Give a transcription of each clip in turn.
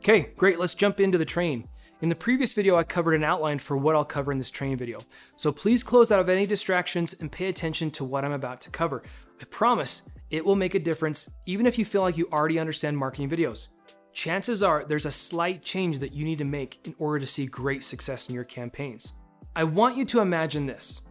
Okay, great, let's jump into the training. In the previous video, I covered an outline for what I'll cover in this training video. So please close out of any distractions and pay attention to what I'm about to cover. I promise it will make a difference, even if you feel like you already understand marketing videos. Chances are there's a slight change that you need to make in order to see great success in your campaigns. I want you to imagine this.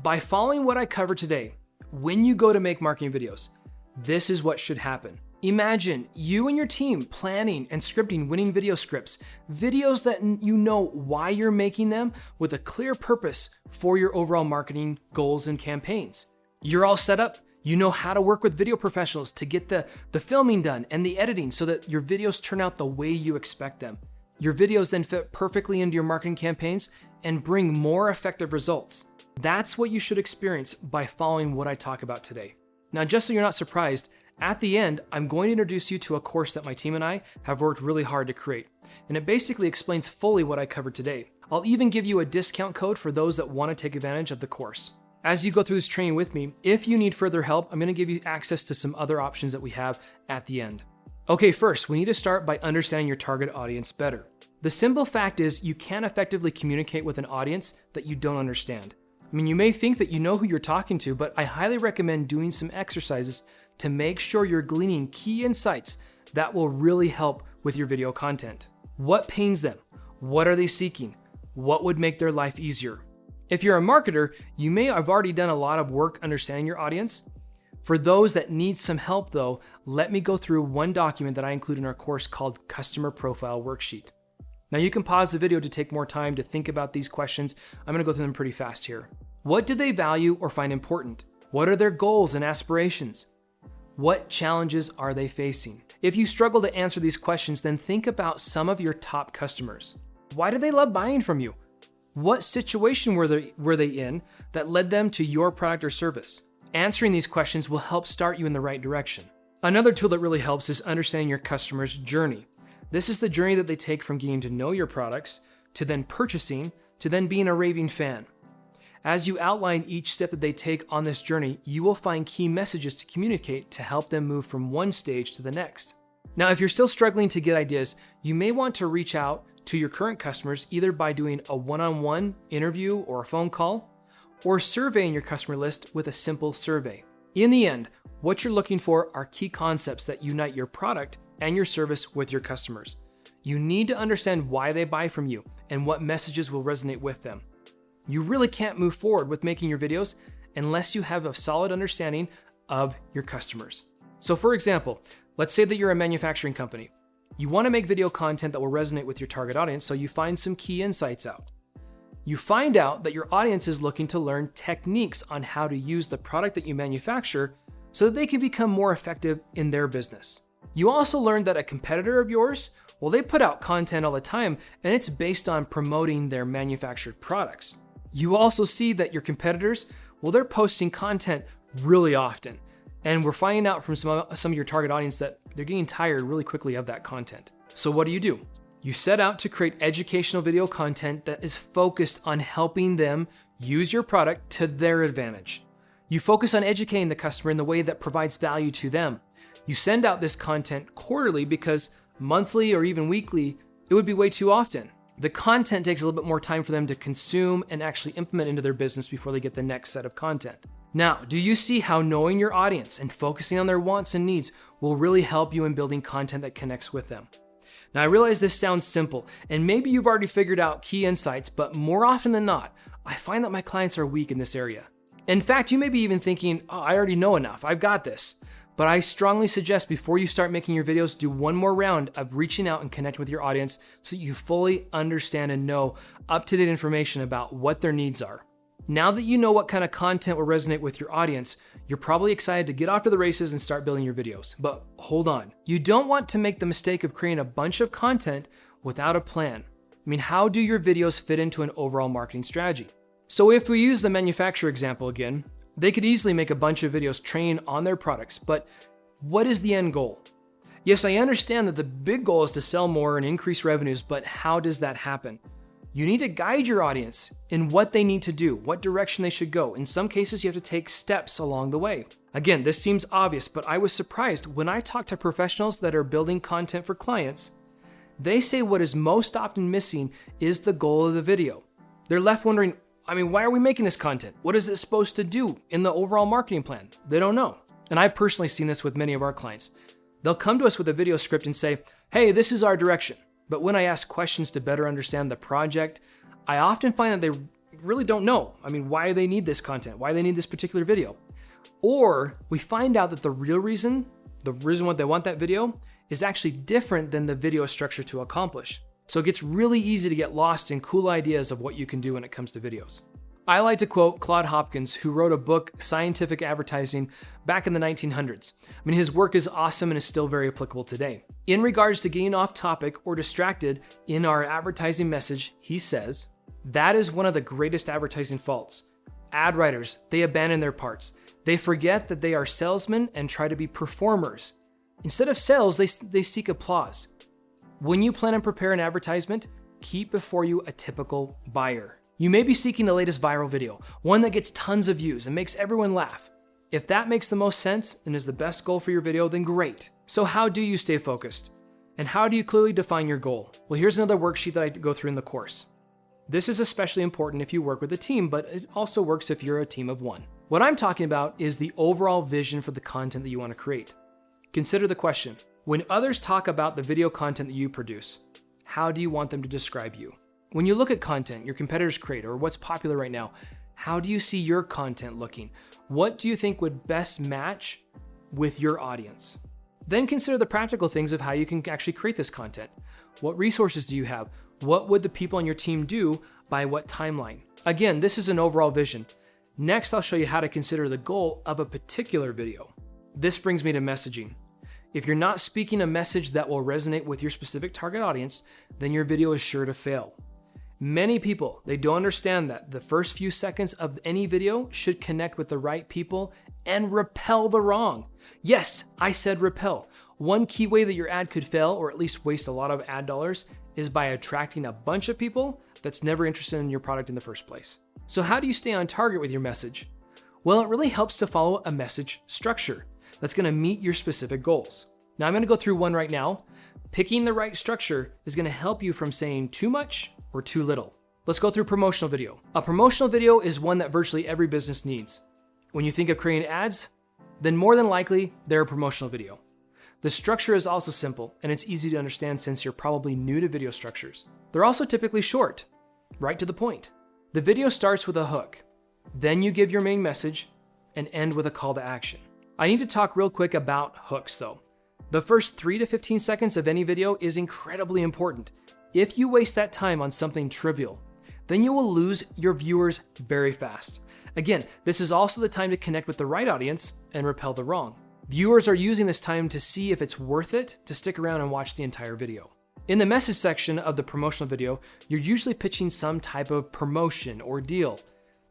By following what I covered today, when you go to make marketing videos, this is what should happen. Imagine you and your team planning and scripting winning video scripts, videos that you know why you're making them with a clear purpose for your overall marketing goals and campaigns. You're all set up. You know how to work with video professionals to get the filming done and the editing so that your videos turn out the way you expect them. Your videos then fit perfectly into your marketing campaigns and bring more effective results. That's what you should experience by following what I talk about today. Now, just so you're not surprised, at the end, I'm going to introduce you to a course that my team and I have worked really hard to create. And it basically explains fully what I covered today. I'll even give you a discount code for those that want to take advantage of the course. As you go through this training with me, if you need further help, I'm going to give you access to some other options that we have at the end. Okay, first, we need to start by understanding your target audience better. The simple fact is you can't effectively communicate with an audience that you don't understand. I mean, you may think that you know who you're talking to, but I highly recommend doing some exercises to make sure you're gleaning key insights that will really help with your video content. What pains them? What are they seeking? What would make their life easier? If you're a marketer, you may have already done a lot of work understanding your audience. For those that need some help though, let me go through one document that I include in our course called Customer Profile Worksheet. Now you can pause the video to take more time to think about these questions. I'm gonna go through them pretty fast here. What do they value or find important? What are their goals and aspirations? What challenges are they facing? If you struggle to answer these questions, then think about some of your top customers. Why do they love buying from you? What situation were they in that led them to your product or service? Answering these questions will help start you in the right direction. Another tool that really helps is understanding your customer's journey. This is the journey that they take from getting to know your products, to then purchasing, to then being a raving fan. As you outline each step that they take on this journey, you will find key messages to communicate to help them move from one stage to the next. Now, if you're still struggling to get ideas, you may want to reach out to your current customers either by doing a one-on-one interview or a phone call, or surveying your customer list with a simple survey. In the end, what you're looking for are key concepts that unite your product and your service with your customers. You need to understand why they buy from you and what messages will resonate with them. You really can't move forward with making your videos unless you have a solid understanding of your customers. So for example, let's say that you're a manufacturing company. You want to make video content that will resonate with your target audience, so you find some key insights out. You find out that your audience is looking to learn techniques on how to use the product that you manufacture so that they can become more effective in their business. You also learned that a competitor of yours, well, they put out content all the time and it's based on promoting their manufactured products. You also see that your competitors, well, they're posting content really often. And we're finding out from some of your target audience that they're getting tired really quickly of that content. So what do? You set out to create educational video content that is focused on helping them use your product to their advantage. You focus on educating the customer in the way that provides value to them. You send out this content quarterly because monthly or even weekly, it would be way too often. The content takes a little bit more time for them to consume and actually implement into their business before they get the next set of content. Now, do you see how knowing your audience and focusing on their wants and needs will really help you in building content that connects with them? Now, I realize this sounds simple, and maybe you've already figured out key insights, but more often than not, I find that my clients are weak in this area. In fact, you may be even thinking, oh, I already know enough, I've got this. But I strongly suggest before you start making your videos, do one more round of reaching out and connecting with your audience so you fully understand and know up-to-date information about what their needs are. Now that you know what kind of content will resonate with your audience, you're probably excited to get off to the races and start building your videos. But hold on. You don't want to make the mistake of creating a bunch of content without a plan. I mean, how do your videos fit into an overall marketing strategy? So if we use the manufacturer example again, they could easily make a bunch of videos training on their products, but what is the end goal? Yes, I understand that the big goal is to sell more and increase revenues, but how does that happen? You need to guide your audience in what they need to do, what direction they should go. In some cases, you have to take steps along the way. Again, this seems obvious, but I was surprised when I talked to professionals that are building content for clients. They say what is most often missing is the goal of the video. They're left wondering, why are we making this content? What is it supposed to do in the overall marketing plan? They don't know. And I've personally seen this with many of our clients. They'll come to us with a video script and say, hey, this is our direction. But when I ask questions to better understand the project, I often find that they really don't know. Why they need this content, why they need this particular video. Or we find out that the reason why they want that video is actually different than the video structure to accomplish. So it gets really easy to get lost in cool ideas of what you can do when it comes to videos. I like to quote Claude Hopkins, who wrote a book, Scientific Advertising, back in the 1900s. His work is awesome and is still very applicable today. In regards to getting off topic or distracted in our advertising message, he says, that is one of the greatest advertising faults. Ad writers, they abandon their parts. They forget that they are salesmen and try to be performers. Instead of sales, they seek applause. When you plan and prepare an advertisement, keep before you a typical buyer. You may be seeking the latest viral video, one that gets tons of views and makes everyone laugh. If that makes the most sense and is the best goal for your video, then great. So how do you stay focused? And how do you clearly define your goal? Well, here's another worksheet that I go through in the course. This is especially important if you work with a team, but it also works if you're a team of one. What I'm talking about is the overall vision for the content that you want to create. Consider the question, when others talk about the video content that you produce, how do you want them to describe you? When you look at content your competitors create or what's popular right now, how do you see your content looking? What do you think would best match with your audience? Then consider the practical things of how you can actually create this content. What resources do you have? What would the people on your team do by what timeline? Again, this is an overall vision. Next, I'll show you how to consider the goal of a particular video. This brings me to messaging. If you're not speaking a message that will resonate with your specific target audience, then your video is sure to fail. Many people, they don't understand that the first few seconds of any video should connect with the right people and repel the wrong. Yes, I said repel. One key way that your ad could fail, or at least waste a lot of ad dollars, is by attracting a bunch of people that's never interested in your product in the first place. So how do you stay on target with your message? Well, it really helps to follow a message structure that's going to meet your specific goals. Now I'm going to go through one right now. Picking the right structure is going to help you from saying too much or too little. Let's go through promotional video. A promotional video is one that virtually every business needs. When you think of creating ads, then more than likely they're a promotional video. The structure is also simple and it's easy to understand since you're probably new to video structures. They're also typically short, right to the point. The video starts with a hook. Then you give your main message and end with a call to action. I need to talk real quick about hooks though. The first 3 to 15 seconds of any video is incredibly important. If you waste that time on something trivial, then you will lose your viewers very fast. Again, this is also the time to connect with the right audience and repel the wrong. Viewers are using this time to see if it's worth it to stick around and watch the entire video. In the message section of the promotional video, you're usually pitching some type of promotion or deal.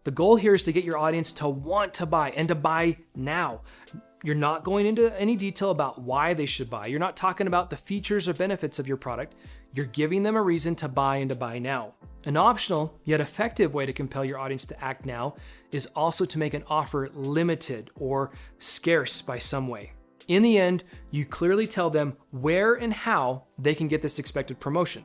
The goal here is to get your audience to want to buy and to buy now. You're not going into any detail about why they should buy. You're not talking about the features or benefits of your product. You're giving them a reason to buy and to buy now. An optional yet effective way to compel your audience to act now is also to make an offer limited or scarce by some way. In the end, you clearly tell them where and how they can get this expected promotion.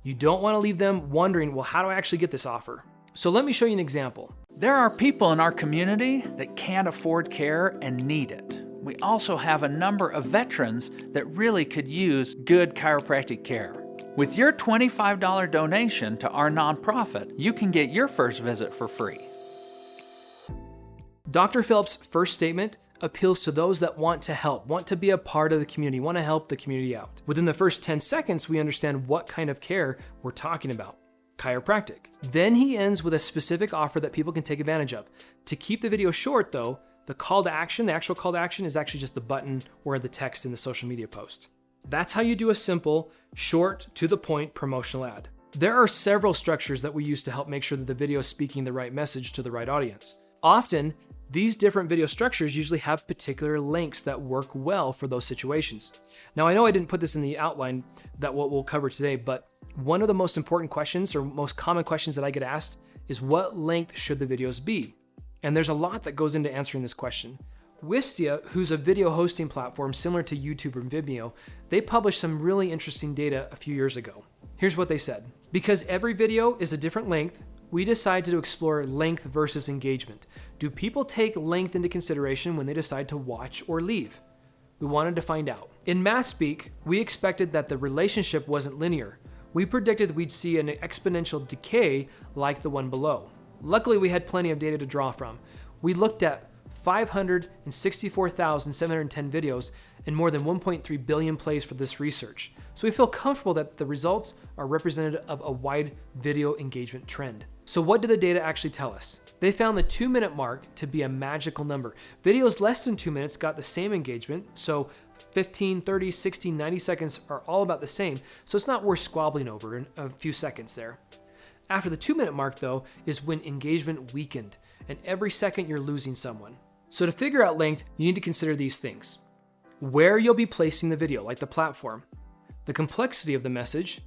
You don't want to leave them wondering, well, how do I actually get this offer? So let me show you an example. There are people in our community that can't afford care and need it. We also have a number of veterans that really could use good chiropractic care. With your $25 donation to our nonprofit, you can get your first visit for free. Dr. Phillips' first statement appeals to those that want to help, want to be a part of the community, want to help the community out. Within the first 10 seconds, we understand what kind of care we're talking about. Chiropractic. Then he ends with a specific offer that people can take advantage of. To keep the video short though, the call to action, the actual call to action is actually just the button or the text in the social media post. That's how you do a simple, short, to the point promotional ad. There are several structures that we use to help make sure that the video is speaking the right message to the right audience. Often, these different video structures usually have particular links that work well for those situations. Now, I know I didn't put this in the outline that what we'll cover today, but one of the most important questions or most common questions that I get asked is what length should the videos be? And there's a lot that goes into answering this question. Wistia, who's a video hosting platform similar to YouTube or Vimeo, they published some really interesting data a few years ago. Here's what they said. Because every video is a different length, we decided to explore length versus engagement. Do people take length into consideration when they decide to watch or leave? We wanted to find out. In math speak, we expected that the relationship wasn't linear. We predicted we'd see an exponential decay like the one below. Luckily, we had plenty of data to draw from. We looked at 564,710 videos and more than 1.3 billion plays for this research. So we feel comfortable that the results are representative of a wide video engagement trend. So what did the data actually tell us? They found the 2-minute mark to be a magical number. Videos less than 2 minutes got the same engagement, so 15, 30, 60, 90 seconds are all about the same, so it's not worth squabbling over in a few seconds there. After the 2-minute mark, though, is when engagement weakened, and every second you're losing someone. So to figure out length, you need to consider these things. Where you'll be placing the video, like the platform, the complexity of the message,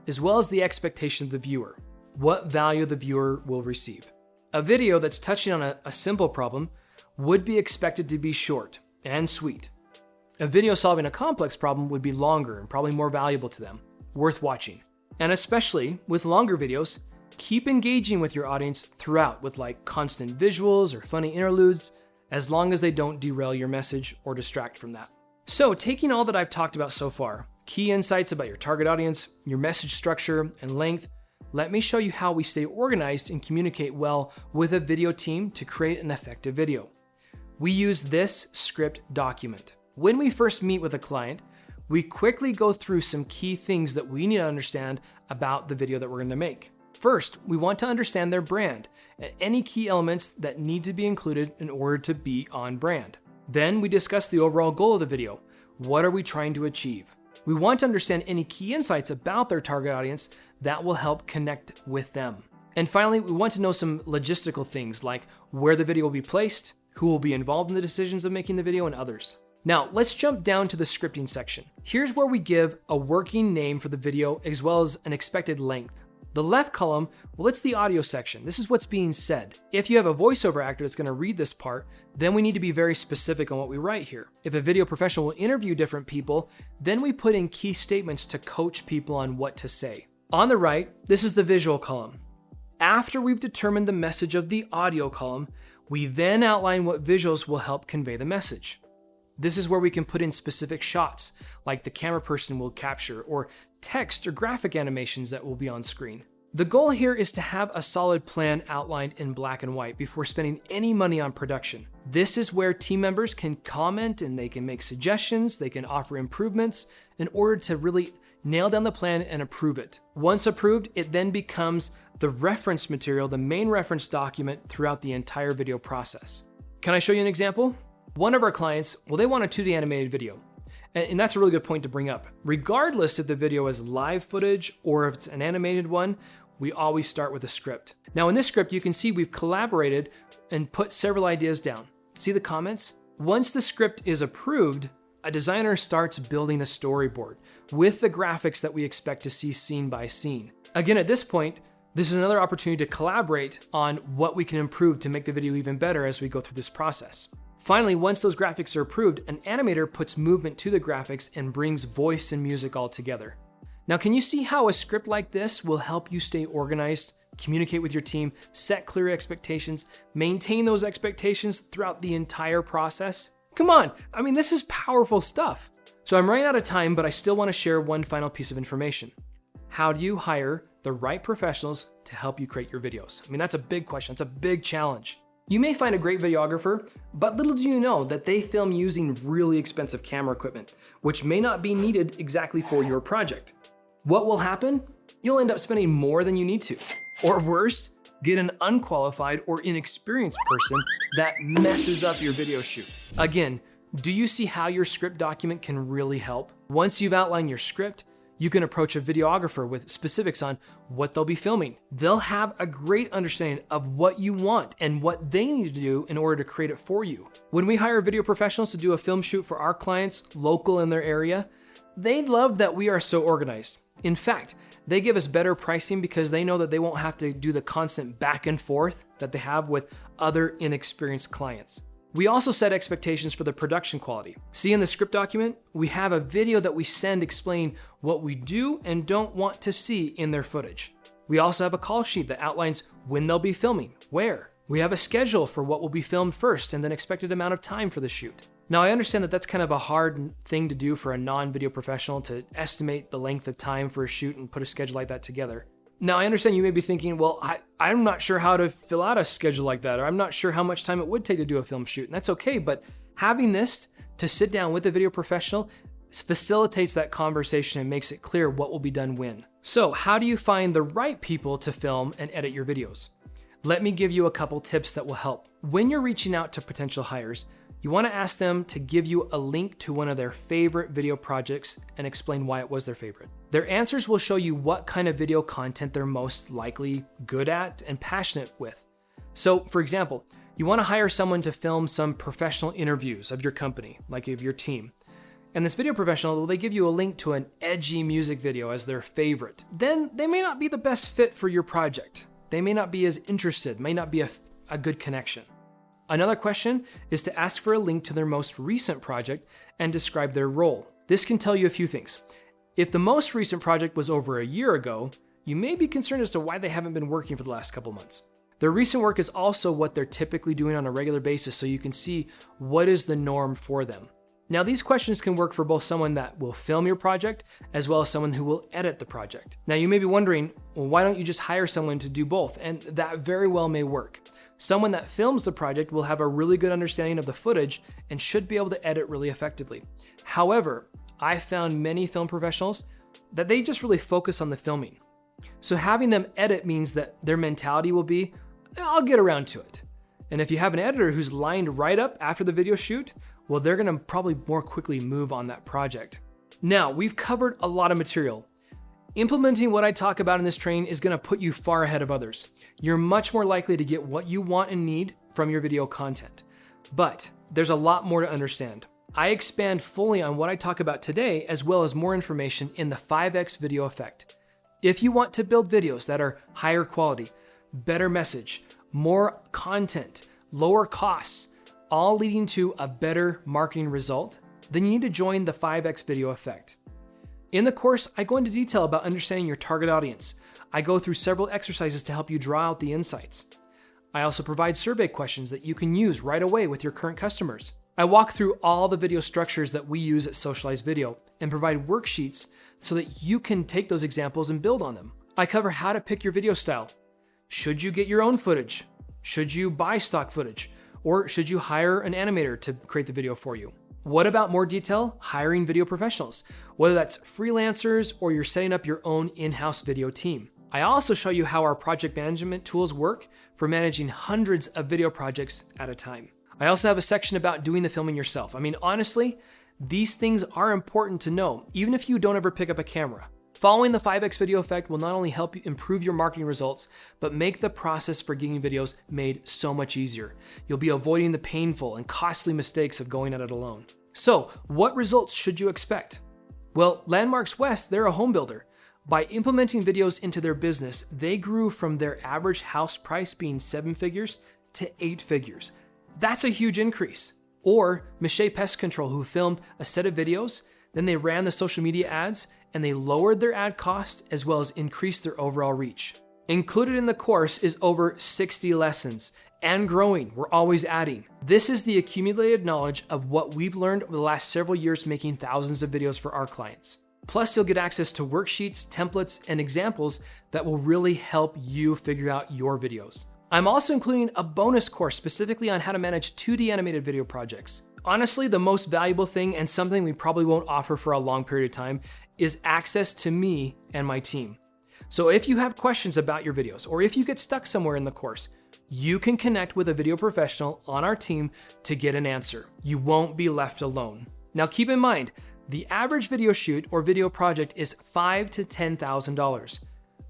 as well as the expectation of the viewer, what value the viewer will receive. A video that's touching on a simple problem would be expected to be short and sweet. A video solving a complex problem would be longer and probably more valuable to them, worth watching. And especially with longer videos, keep engaging with your audience throughout with like constant visuals or funny interludes, as long as they don't derail your message or distract from that. So taking all that I've talked about so far, key insights about your target audience, your message structure and length, let me show you how we stay organized and communicate well with a video team to create an effective video. We use this script document. When we first meet with a client, we quickly go through some key things that we need to understand about the video that we're going to make. First, we want to understand their brand and any key elements that need to be included in order to be on brand. Then we discuss the overall goal of the video. What are we trying to achieve? We want to understand any key insights about their target audience that will help connect with them. And finally, we want to know some logistical things like where the video will be placed, who will be involved in the decisions of making the video, and others. Now, let's jump down to the scripting section. Here's where we give a working name for the video as well as an expected length. The left column, well, it's the audio section. This is what's being said. If you have a voiceover actor that's going to read this part, then we need to be very specific on what we write here. If a video professional will interview different people, then we put in key statements to coach people on what to say. On the right, this is the visual column. After we've determined the message of the audio column, we then outline what visuals will help convey the message. This is where we can put in specific shots, like the camera person will capture, or text or graphic animations that will be on screen. The goal here is to have a solid plan outlined in black and white before spending any money on production. This is where team members can comment and they can make suggestions, they can offer improvements in order to really nail down the plan and approve it. Once approved, it then becomes the reference material, the main reference document throughout the entire video process. Can I show you an example? One of our clients, well, they want a 2D animated video. And that's a really good point to bring up. Regardless if the video is live footage or if it's an animated one, we always start with a script. Now in this script, you can see we've collaborated and put several ideas down. See the comments? Once the script is approved, a designer starts building a storyboard with the graphics that we expect to see scene by scene. Again, at this point, this is another opportunity to collaborate on what we can improve to make the video even better as we go through this process. Finally, once those graphics are approved, an animator puts movement to the graphics and brings voice and music all together. Now, can you see how a script like this will help you stay organized, communicate with your team, set clear expectations, maintain those expectations throughout the entire process? Come on, I mean, this is powerful stuff. So I'm running out of time, but I still want to share one final piece of information. How do you hire the right professionals to help you create your videos? I mean, that's a big question. It's a big challenge. You may find a great videographer, but little do you know that they film using really expensive camera equipment, which may not be needed exactly for your project. What will happen? You'll end up spending more than you need to. Or worse, get an unqualified or inexperienced person that messes up your video shoot. Again, do you see how your script document can really help? Once you've outlined your script, you can approach a videographer with specifics on what they'll be filming. They'll have a great understanding of what you want and what they need to do in order to create it for you. When we hire video professionals to do a film shoot for our clients local in their area, they love that we are so organized. In fact, they give us better pricing because they know that they won't have to do the constant back and forth that they have with other inexperienced clients. We also set expectations for the production quality. See in the script document, we have a video that we send explaining what we do and don't want to see in their footage. We also have a call sheet that outlines when they'll be filming, where. We have a schedule for what will be filmed first and then expected amount of time for the shoot. Now, I understand that that's kind of a hard thing to do for a non-video professional to estimate the length of time for a shoot and put a schedule like that together. Now, I understand you may be thinking, well, I'm not sure how to fill out a schedule like that, or I'm not sure how much time it would take to do a film shoot, and that's okay, but having this to sit down with a video professional facilitates that conversation and makes it clear what will be done when. So, how do you find the right people to film and edit your videos? Let me give you a couple tips that will help. When you're reaching out to potential hires, you want to ask them to give you a link to one of their favorite video projects and explain why it was their favorite. Their answers will show you what kind of video content they're most likely good at and passionate with. So, for example, you want to hire someone to film some professional interviews of your company, like of your team. And this video professional, they give you a link to an edgy music video as their favorite. Then they may not be the best fit for your project. They may not be as interested, may not be a good connection. Another question is to ask for a link to their most recent project and describe their role. This can tell you a few things. If the most recent project was over a year ago, you may be concerned as to why they haven't been working for the last couple months. Their recent work is also what they're typically doing on a regular basis, so you can see what is the norm for them. Now, these questions can work for both someone that will film your project as well as someone who will edit the project. Now, you may be wondering, well, why don't you just hire someone to do both? And that very well may work. Someone that films the project will have a really good understanding of the footage and should be able to edit really effectively. However, I found many film professionals that they just really focus on the filming. So having them edit means that their mentality will be, I'll get around to it. And if you have an editor who's lined right up after the video shoot, well, they're gonna probably more quickly move on that project. Now, we've covered a lot of material. Implementing what I talk about in this training is gonna put you far ahead of others. You're much more likely to get what you want and need from your video content. But there's a lot more to understand. I expand fully on what I talk about today, as well as more information in the 5X video effect. If you want to build videos that are higher quality, better message, more content, lower costs, all leading to a better marketing result, then you need to join the 5X video effect. In the course, I go into detail about understanding your target audience. I go through several exercises to help you draw out the insights. I also provide survey questions that you can use right away with your current customers. I walk through all the video structures that we use at Socialize Video and provide worksheets so that you can take those examples and build on them. I cover how to pick your video style. Should you get your own footage? Should you buy stock footage? Or should you hire an animator to create the video for you? What about more detail? Hiring video professionals, whether that's freelancers or you're setting up your own in-house video team. I also show you how our project management tools work for managing hundreds of video projects at a time. I also have a section about doing the filming yourself. I mean, honestly, these things are important to know, even if you don't ever pick up a camera. Following the 5X video effect will not only help you improve your marketing results, but make the process for getting videos made so much easier. You'll be avoiding the painful and costly mistakes of going at it alone. So, what results should you expect? Well, Landmarks West, they're a home builder. By implementing videos into their business, they grew from their average house price being 7 figures to 8 figures. That's a huge increase. Or Miche Pest Control, who filmed a set of videos, then they ran the social media ads, and they lowered their ad cost as well as increased their overall reach. Included in the course is over 60 lessons and growing. We're always adding. This is the accumulated knowledge of what we've learned over the last several years making thousands of videos for our clients. Plus, you'll get access to worksheets, templates, and examples that will really help you figure out your videos. I'm also including a bonus course specifically on how to manage 2D animated video projects. Honestly, the most valuable thing, and something we probably won't offer for a long period of time, is access to me and my team. So if you have questions about your videos, or if you get stuck somewhere in the course, you can connect with a video professional on our team to get an answer. You won't be left alone. Now keep in mind, the average video shoot or video project is $5,000 to $10,000.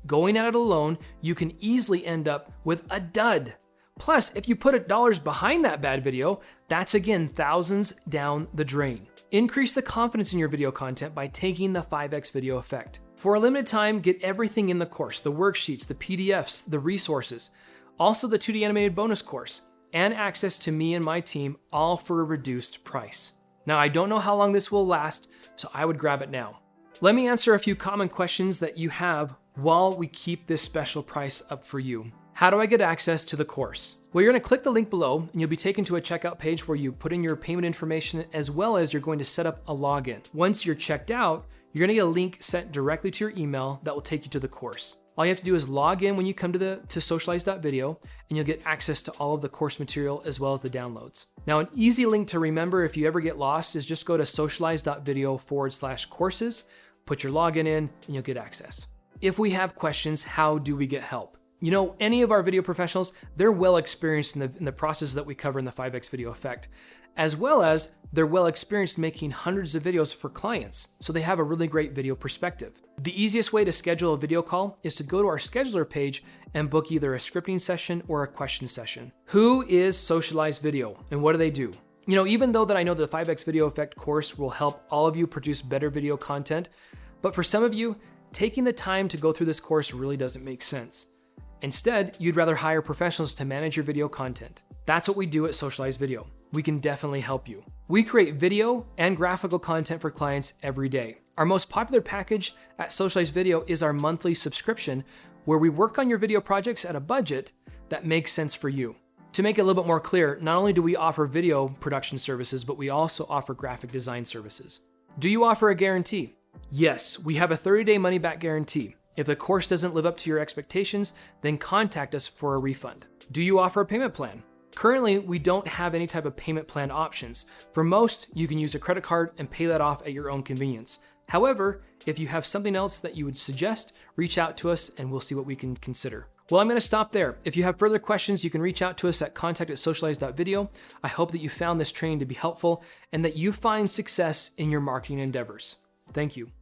Going at it alone, you can easily end up with a dud. Plus, if you put dollars behind that bad video, that's again thousands down the drain. Increase the confidence in your video content by taking the 5X video effect. For a limited time, get everything in the course, the worksheets, the PDFs, the resources, also the 2D animated bonus course. and access to me and my team, all for a reduced price. Now, I don't know how long this will last, so I would grab it now. Let me answer a few common questions that you have while we keep this special price up for you. How do I get access to the course? Well, you're going to click the link below and you'll be taken to a checkout page where you put in your payment information, as well as you're going to set up a login. Once you're checked out, you're going to get a link sent directly to your email that will take you to the course. All you have to do is log in when you come to Socialize.video, and you'll get access to all of the course material as well as the downloads. Now, an easy link to remember if you ever get lost is just go to Socialize.video/courses, put your login in, and you'll get access. If we have questions, how do we get help? You know, any of our video professionals, they're well experienced in the processes that we cover in the 5X Video Effect, as well as they're well experienced making hundreds of videos for clients, so they have a really great video perspective. The easiest way to schedule a video call is to go to our scheduler page and book either a scripting session or a question session. Who is Socialize Video and what do they do? You know, even though that I know the 5X Video Effect course will help all of you produce better video content, but for some of you, taking the time to go through this course really doesn't make sense. Instead, you'd rather hire professionals to manage your video content. That's what we do at Socialize Video. We can definitely help you. We create video and graphical content for clients every day. Our most popular package at Socialize Video is our monthly subscription, where we work on your video projects at a budget that makes sense for you. To make it a little bit more clear, not only do we offer video production services, but we also offer graphic design services. Do you offer a guarantee? Yes, we have a 30-day money-back guarantee. If the course doesn't live up to your expectations, then contact us for a refund. Do you offer a payment plan? Currently, we don't have any type of payment plan options. For most, you can use a credit card and pay that off at your own convenience. However, if you have something else that you would suggest, reach out to us and we'll see what we can consider. Well, I'm going to stop there. If you have further questions, you can reach out to us at contact@socialize.video. I hope that you found this training to be helpful and that you find success in your marketing endeavors. Thank you.